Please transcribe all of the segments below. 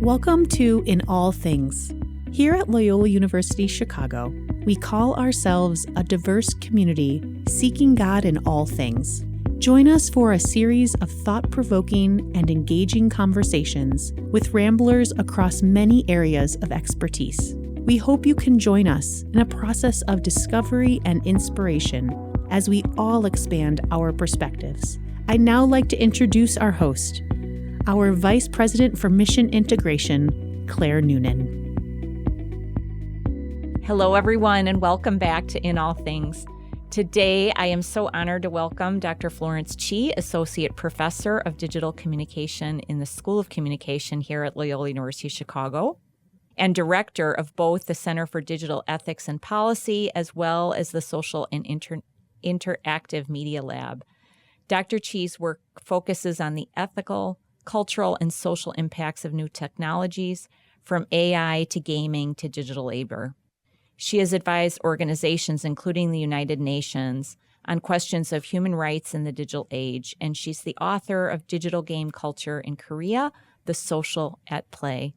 Welcome to In All Things. Here at Loyola University Chicago, we call ourselves a diverse community seeking God in all things. Join us for a series of thought-provoking and engaging conversations with ramblers across many areas of expertise. We hope you can join us in a process of discovery and inspiration as we all expand our perspectives. I'd now like to introduce our host, our Vice President for Mission Integration, Claire Noonan. Hello, everyone, and welcome back to In All Things. Today, I am so honored to welcome Dr. Florence Chee, Associate Professor of Digital Communication in the School of Communication here at Loyola University Chicago, and Director of both the Center for Digital Ethics and Policy, as well as the Social and Interactive Media Lab. Dr. Chee's work focuses on the ethical, cultural, and social impacts of new technologies, from AI to gaming to digital labor. She has advised organizations, including the United Nations, on questions of human rights in the digital age, and she's the author of Digital Game Culture in Korea, The Social at Play.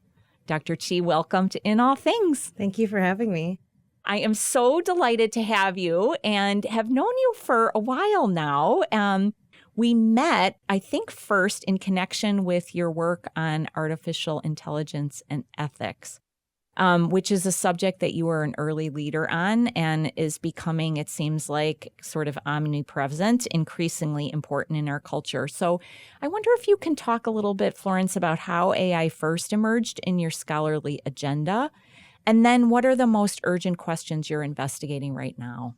Dr. Chee, welcome to In All Things. Thank you for having me. I am so delighted to have you and have known you for a while now. We met, I think, first in connection with your work on artificial intelligence and ethics, which is a subject that you are an early leader on and is becoming, it seems like, sort of omnipresent, increasingly important in our culture. So I wonder if you can talk a little bit, Florence, about how AI first emerged in your scholarly agenda, and then what are the most urgent questions you're investigating right now?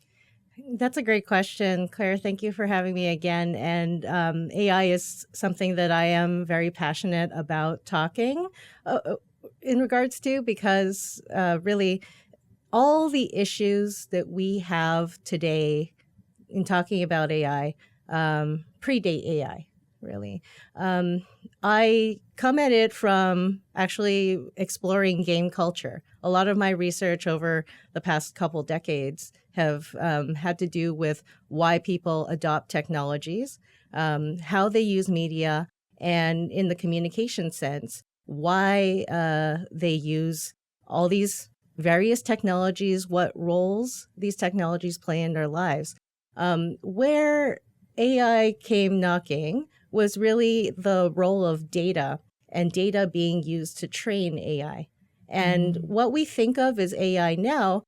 That's a great question, Claire. Thank you for having me again. And AI is something that I am very passionate about talking in regards to, because really all the issues that we have today in talking about AI predate AI, really. I come at it from actually exploring game culture. A lot of my research over the past couple decades have had to do with why people adopt technologies, how they use media, and in the communication sense, why they use all these various technologies, what roles these technologies play in their lives. Where AI came knocking was really the role of data and data being used to train AI. And what we think of as AI now,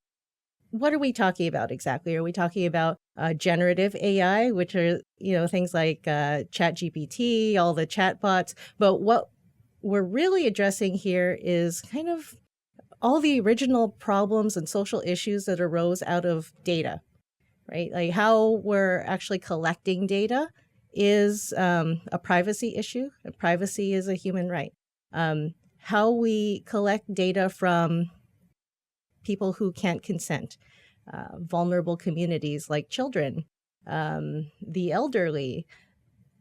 what are we talking about exactly? Are we talking about generative AI, which are, things like ChatGPT, all the chatbots? But what we're really addressing here is kind of all the original problems and social issues that arose out of data, right? Like how we're actually collecting data is a privacy issue. And privacy is a human right. How we collect data from people who can't consent, vulnerable communities like children, the elderly,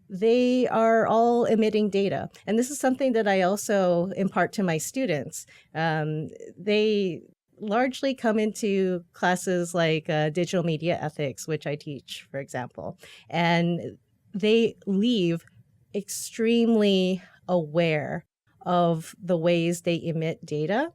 they are all emitting data. And this is something that I also impart to my students. They largely come into classes like digital media ethics, which I teach, for example, and they leave extremely aware of the ways they emit data,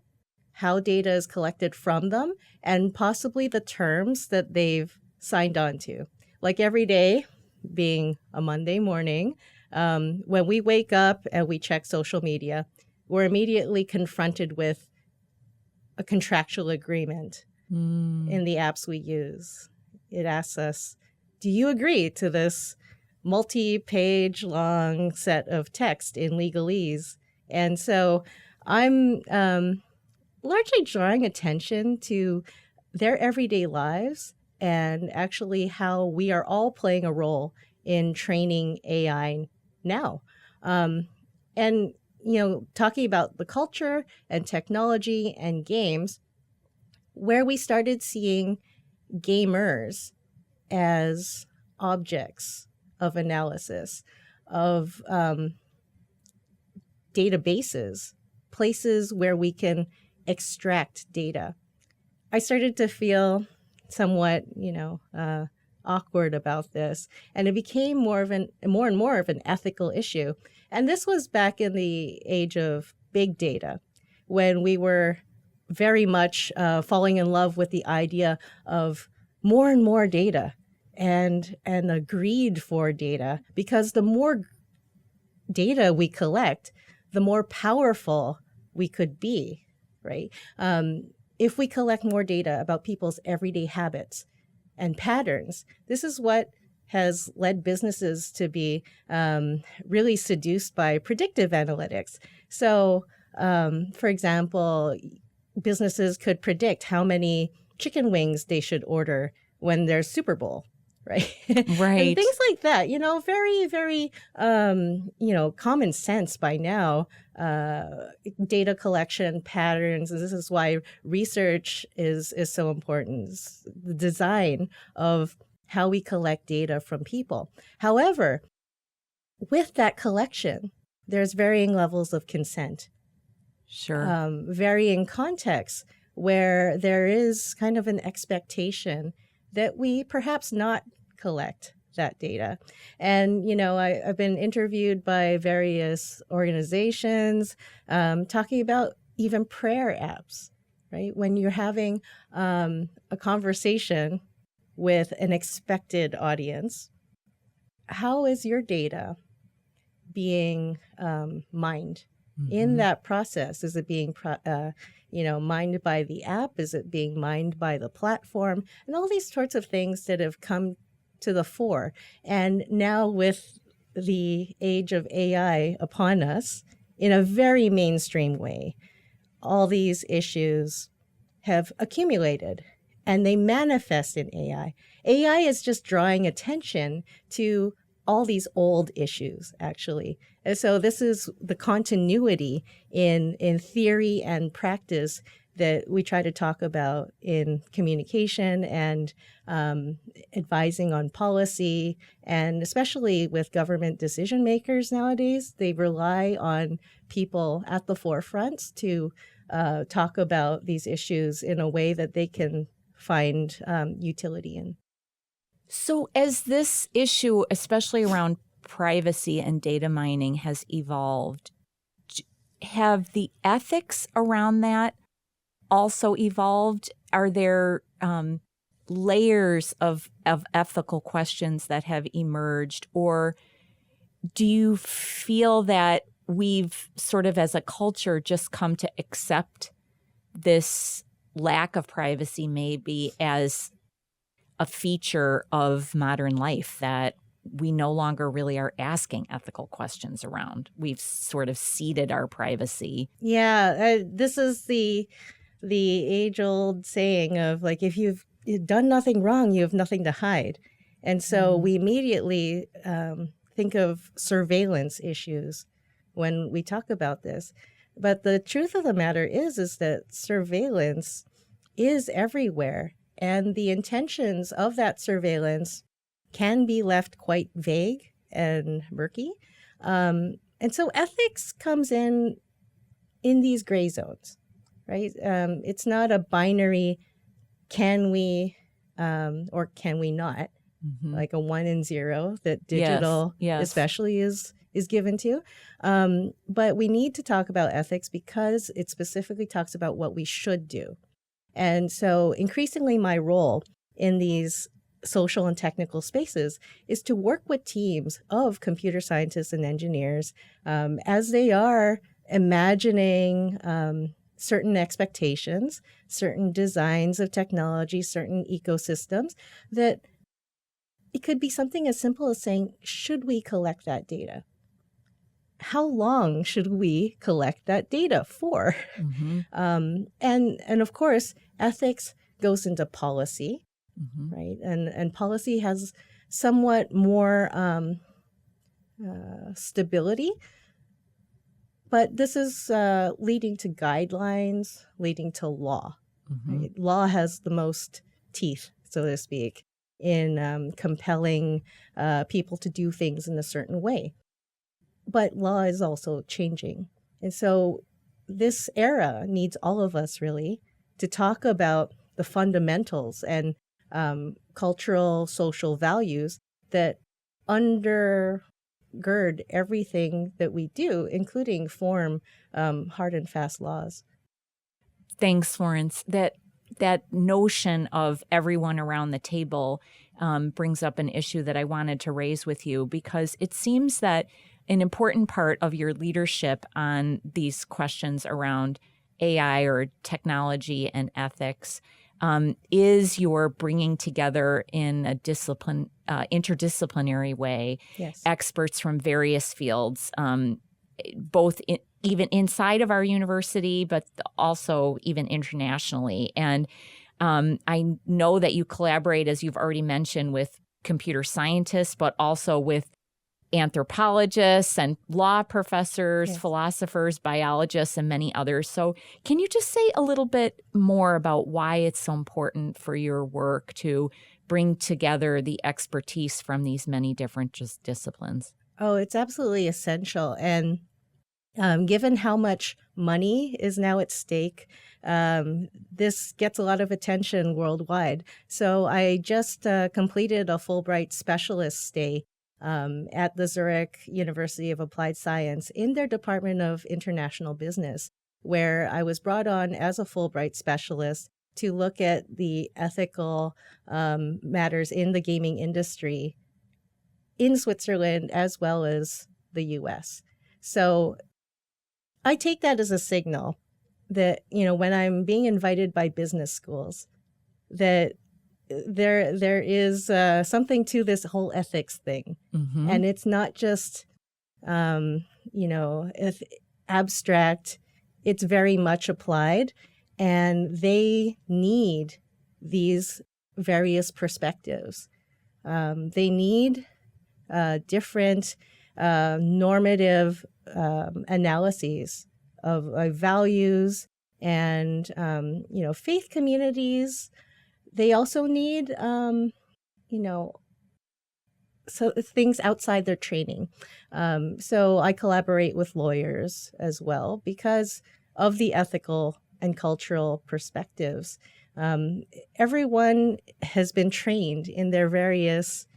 how data is collected from them, and possibly the terms that they've signed on to. Like every day, being a Monday morning, when we wake up and we check social media, we're immediately confronted with a contractual agreement in the apps we use. It asks us, do you agree to this multi-page long set of text in legalese? And so I'm largely drawing attention to their everyday lives and actually how we are all playing a role in training AI now. And, talking about the culture and technology and games, where we started seeing gamers as objects of analysis, of databases, places where we can extract data. I started to feel somewhat, awkward about this, and it became more and more of an ethical issue. And this was back in the age of big data, when we were very much falling in love with the idea of more and more data and a greed for data, because the more data we collect, the more powerful we could be, right? If we collect more data about people's everyday habits and patterns, this is what has led businesses to be really seduced by predictive analytics. So, for example, businesses could predict how many chicken wings they should order when there's Super Bowl, right? Right. And things like that, very, very, common sense by now. Data collection patterns. This is why research is so important. It's the design of how we collect data from people. However, with that collection, there's varying levels of consent. Sure. Varying contexts where there is kind of an expectation that we perhaps not collect that data. And, I've been interviewed by various organizations talking about even prayer apps, right? When you're having a conversation with an expected audience, how is your data being mined? In that process? Is it being, mined by the app? Is it being mined by the platform? And all these sorts of things that have come to the fore. And now with the age of AI upon us, in a very mainstream way, all these issues have accumulated and they manifest in AI. AI is just drawing attention to all these old issues, actually. And so this is the continuity in theory and practice that we try to talk about in communication and advising on policy, and especially with government decision makers nowadays. They rely on people at the forefront to talk about these issues in a way that they can find utility in. So as this issue, especially around privacy and data mining, has evolved, have the ethics around that also evolved? Are there layers of ethical questions that have emerged? Or do you feel that we've sort of as a culture just come to accept this lack of privacy maybe as a feature of modern life that we no longer really are asking ethical questions around? We've sort of ceded our privacy. Yeah, this is the age-old saying of, like, if you've done nothing wrong, you have nothing to hide. And so we immediately think of surveillance issues when we talk about this. But the truth of the matter is that surveillance is everywhere. And the intentions of that surveillance can be left quite vague and murky. And so ethics comes in these gray zones, right? It's not a binary, can we or can we not, like a 1 and 0 that digital especially is given to. But we need to talk about ethics because it specifically talks about what we should do. And so increasingly my role in these social and technical spaces is to work with teams of computer scientists and engineers as they are imagining certain expectations, certain designs of technology, certain ecosystems, that it could be something as simple as saying, should we collect that data? How long should we collect that data for? And of course, ethics goes into policy, right? And policy has somewhat more stability, but this is leading to guidelines, leading to law. Right? Law has the most teeth, so to speak, in compelling people to do things in a certain way. But law is also changing. And so this era needs all of us really to talk about the fundamentals and cultural, social values that underlie undergird everything that we do, including form hard and fast laws. Thanks, Florence. That notion of everyone around the table brings up an issue that I wanted to raise with you, because it seems that an important part of your leadership on these questions around AI or technology and ethics is your bringing together in a interdisciplinary way, Yes, experts from various fields, both even inside of our university, but also even internationally. And I know that you collaborate, as you've already mentioned, with computer scientists, but also with anthropologists and law professors, yes. philosophers, biologists, and many others. So can you just say a little bit more about why it's so important for your work to bring together the expertise from these many different disciplines? Oh, it's absolutely essential. And given how much money is now at stake, this gets a lot of attention worldwide. So I just completed a Fulbright specialist stay at the Zurich University of Applied Science in their Department of International Business, where I was brought on as a Fulbright specialist to look at the ethical matters in the gaming industry in Switzerland as well as the US. So I take that as a signal that, when I'm being invited by business schools, that there is something to this whole ethics thing. Mm-hmm. And it's not just, abstract. It's very much applied. And they need these various perspectives. They need different normative analyses of values and, faith communities. They also need, so things outside their training. So I collaborate with lawyers as well because of the ethical and cultural perspectives. Everyone has been trained in their various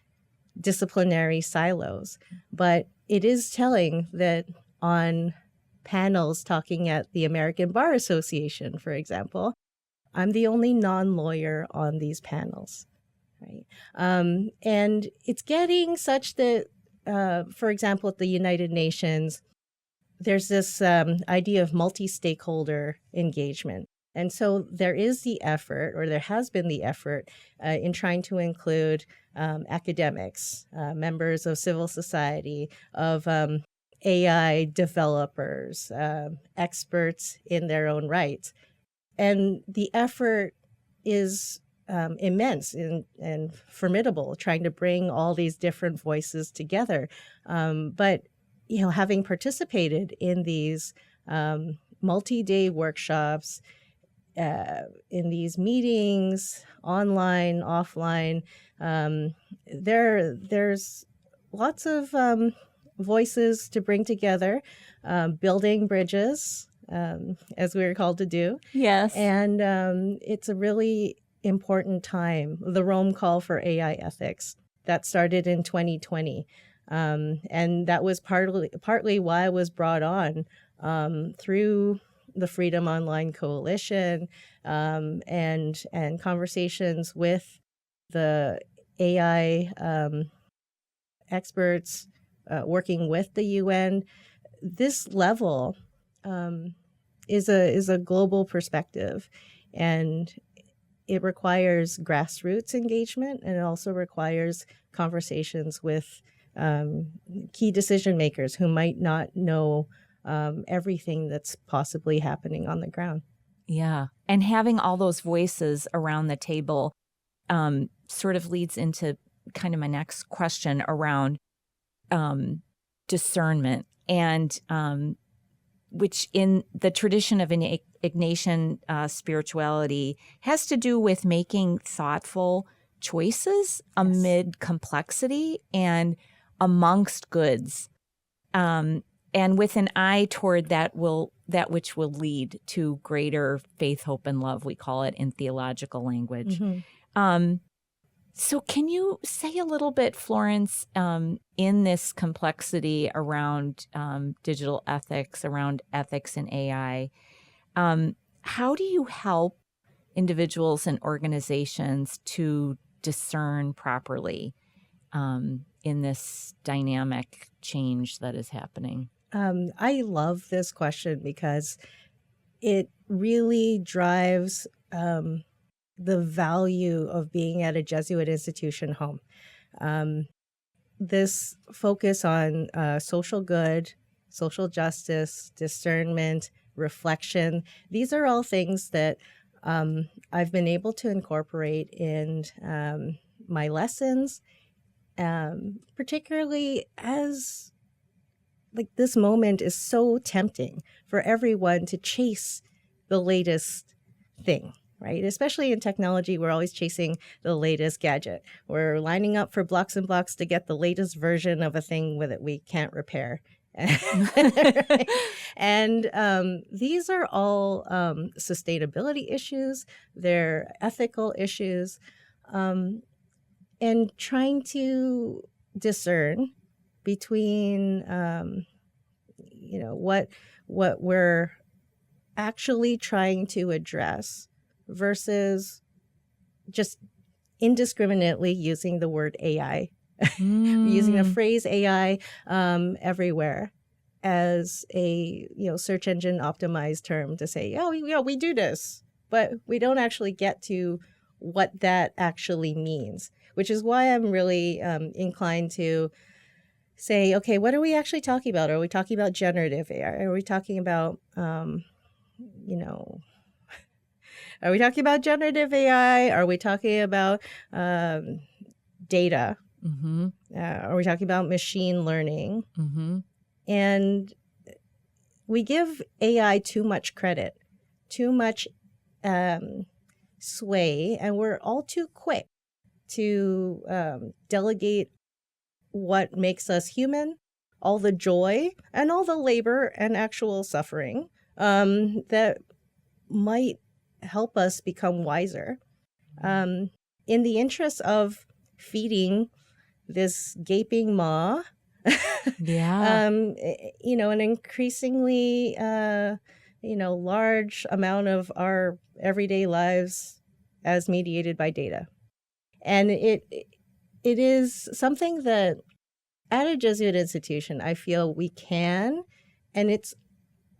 disciplinary silos, but it is telling that on panels talking at the American Bar Association, for example, I'm the only non-lawyer on these panels, right? And it's getting such that, for example, at the United Nations, there's this idea of multi-stakeholder engagement. And so there is the effort, or there has been the effort, in trying to include academics, members of civil society, of AI developers, experts in their own right. And the effort is immense and formidable, trying to bring all these different voices together. But, having participated in these multi-day workshops, in these meetings, online, offline, there's lots of voices to bring together, building bridges, as we were called to do. Yes. And it's a really important time, the Rome Call for AI Ethics, that started in 2020. And that was partly why I was brought on through the Freedom Online Coalition and conversations with the AI experts working with the UN. This level is a global perspective, and it requires grassroots engagement, and it also requires conversations with key decision makers who might not know everything that's possibly happening on the ground. Yeah. And having all those voices around the table sort of leads into kind of my next question around discernment, and which in the tradition of Ignatian spirituality has to do with making thoughtful choices amid complexity and amongst goods. And with an eye toward that which will lead to greater faith, hope, and love, we call it in theological language. Mm-hmm. So can you say a little bit, Florence, in this complexity around digital ethics, around ethics in AI, how do you help individuals and organizations to discern properly in this dynamic change that is happening? I love this question because it really drives the value of being at a Jesuit institution home. This focus on social good, social justice, discernment, reflection, these are all things that I've been able to incorporate in my lessons, particularly as like this moment is so tempting for everyone to chase the latest thing, right? Especially in technology, we're always chasing the latest gadget. We're lining up for blocks and blocks to get the latest version of a thing that we can't repair. And these are all sustainability issues. They're ethical issues, and trying to discern between what we're actually trying to address versus just indiscriminately using the word AI, using the phrase AI everywhere as a search engine optimized term to say, oh, we do this, but we don't actually get to what that actually means, which is why I'm really inclined to say, okay, what are we actually talking about? Are we talking about generative AI? Are we talking about, are we talking about generative AI? Are we talking about data? Mm-hmm. Are we talking about machine learning? Mm-hmm. And we give AI too much credit, too much sway, and we're all too quick to delegate what makes us human, all the joy and all the labor and actual suffering that might help us become wiser in the interest of feeding this gaping maw. Yeah. An increasingly large amount of our everyday lives as mediated by data. And it is something that at a Jesuit institution, I feel we can, and it's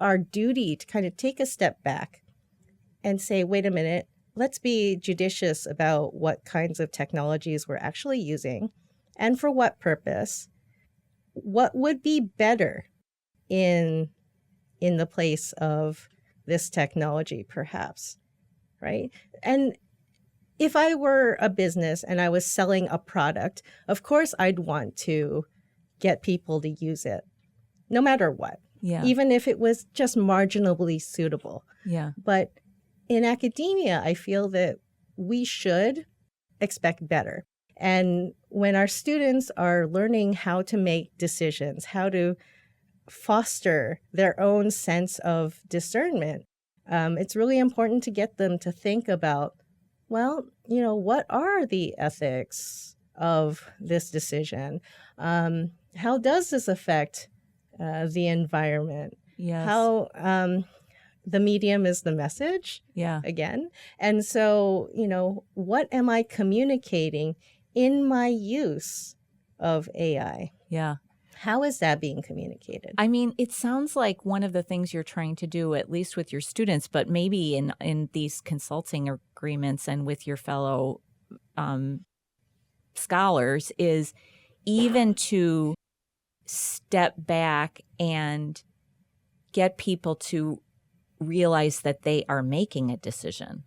our duty to kind of take a step back and say, wait a minute, let's be judicious about what kinds of technologies we're actually using and for what purpose. What would be better in the place of this technology, perhaps, right? And if I were a business and I was selling a product, of course I'd want to get people to use it, no matter what, even if it was just marginally suitable. Yeah. But in academia, I feel that we should expect better. And when our students are learning how to make decisions, how to foster their own sense of discernment, it's really important to get them to think about, well, what are the ethics of this decision? How does this affect the environment? Yes. How the medium is the message, again. And so, what am I communicating in my use of AI? Yeah. How is that being communicated? I mean, it sounds like one of the things you're trying to do, at least with your students, but maybe in these consulting agreements and with your fellow scholars, is even to step back and get people to realize that they are making a decision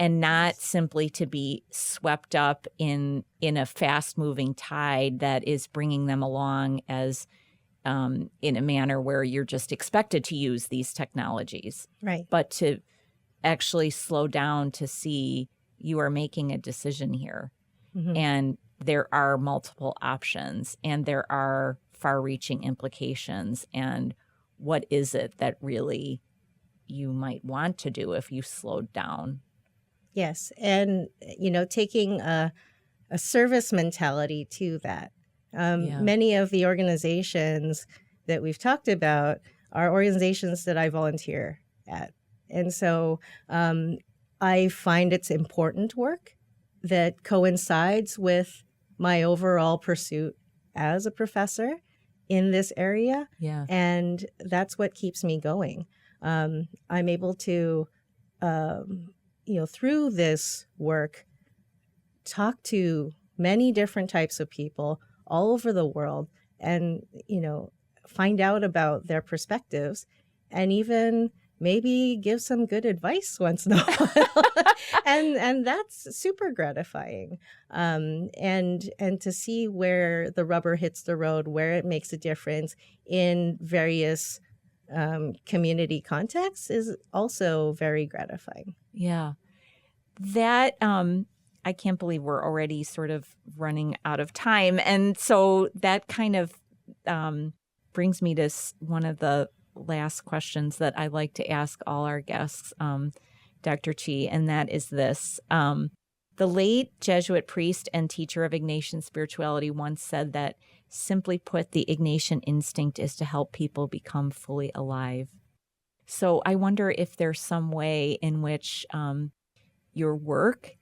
and not simply to be swept up in a fast-moving tide that is bringing them along as in a manner where you're just expected to use these technologies. Right. But to actually slow down to see you are making a decision here. Mm-hmm. And there are multiple options and there are far-reaching implications. And what is it that really you might want to do if you slowed down? Yes. And, taking a service mentality to that. Many of the organizations that we've talked about are organizations that I volunteer at. And so I find it's important work that coincides with my overall pursuit as a professor in this area. Yeah. And that's what keeps me going. I'm able to, through this work, talk to many different types of people all over the world and, find out about their perspectives and even maybe give some good advice once in a while. and that's super gratifying. And to see where the rubber hits the road, where it makes a difference in various community contexts is also very gratifying. Yeah. That, I can't believe we're already sort of running out of time. And so that kind of brings me to one of the last questions that I like to ask all our guests, Dr. Chee, and that is this. The late Jesuit priest and teacher of Ignatian spirituality once said that, simply put, the Ignatian instinct is to help people become fully alive. So I wonder if there's some way in which your work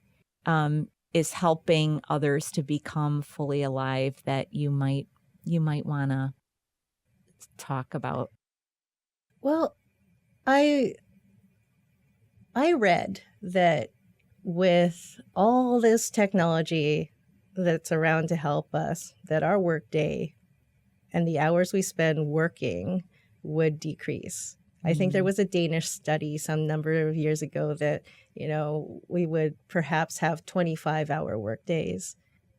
is helping others to become fully alive that you might want to talk about. Well, I read that with all this technology that's around to help us, that our workday and the hours we spend working would decrease. I think there was a Danish study some number of years ago that, we would perhaps have 25-hour workdays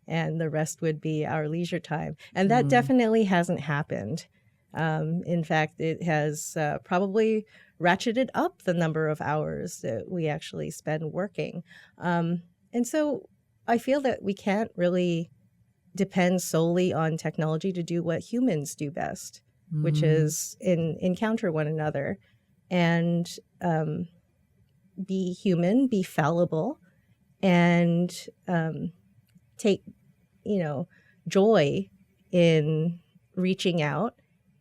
and the rest would be our leisure time. And that definitely hasn't happened. In fact, it has probably ratcheted up the number of hours that we actually spend working. And so I feel that we can't really depend solely on technology to do what humans do best, which is encounter one another and be human, be fallible, and take, joy in reaching out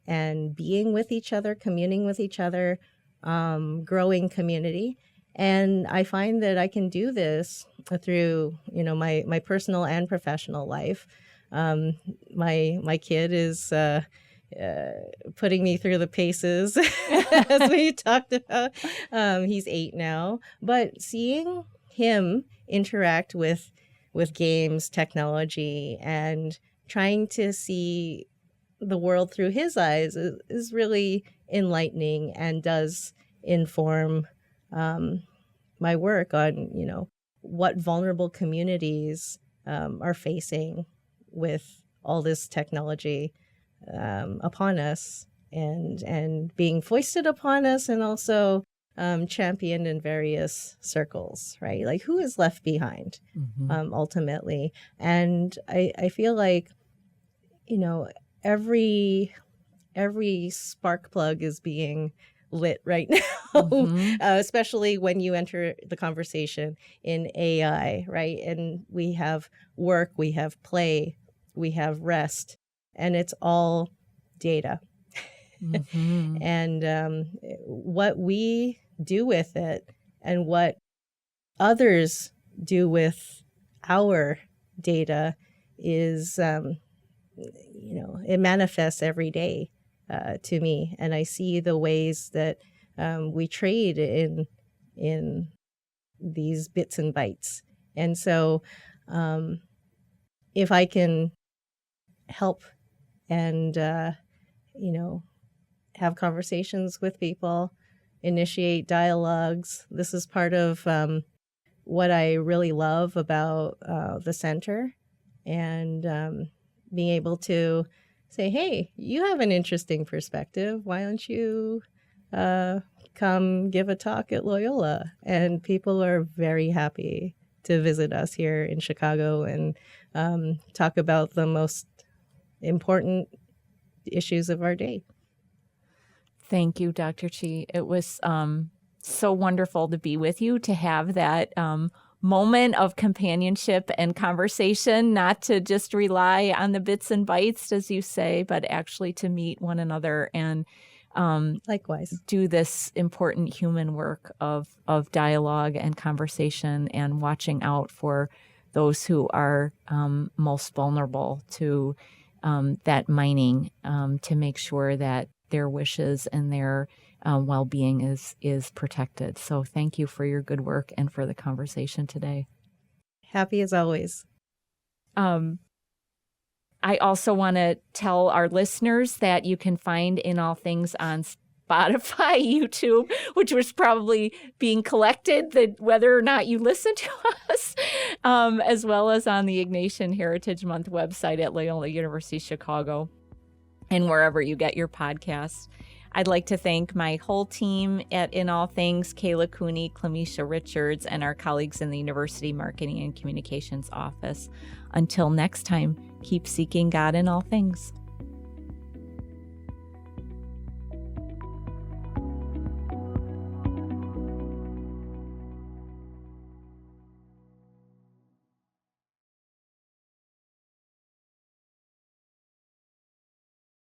and being with each other, communing with each other, growing community. And I find that I can do this through, my personal and professional life. My kid is putting me through the paces, as we talked about. He's 8 now, but seeing him interact with games, technology, and trying to see the world through his eyes is really enlightening and does inform my work on, what vulnerable communities are facing with all this technology upon us and being foisted upon us, and also championed in various circles, right? Like, who is left behind ultimately? And I feel like, every spark plug is being lit right now, especially when you enter the conversation in AI, right? And we have work, we have play, we have rest, and it's all data. And what we do with it and what others do with our data is, it manifests every day to me. And I see the ways that we trade in these bits and bytes. And so if I can help and, have conversations with people, initiate dialogues. This is part of what I really love about the center, and being able to say, hey, you have an interesting perspective. Why don't you come give a talk at Loyola? And people are very happy to visit us here in Chicago and talk about the most important issues of our day. Thank you, Dr. Chee. It was so wonderful to be with you, to have that moment of companionship and conversation, not to just rely on the bits and bytes, as you say, but actually to meet one another and likewise do this important human work of dialogue and conversation and watching out for those who are most vulnerable to that mining, to make sure that their wishes and their well-being is protected. So thank you for your good work and for the conversation today. Happy as always. I also want to tell our listeners that you can find In All Things on Spotify, YouTube, which was probably being collected, that whether or not you listen to us, as well as on the Ignatian Heritage Month website at Loyola University Chicago and wherever you get your podcasts. I'd like to thank my whole team at In All Things, Kayla Cooney, Clemisha Richards, and our colleagues in the University Marketing and Communications Office. Until next time, keep seeking God in all things.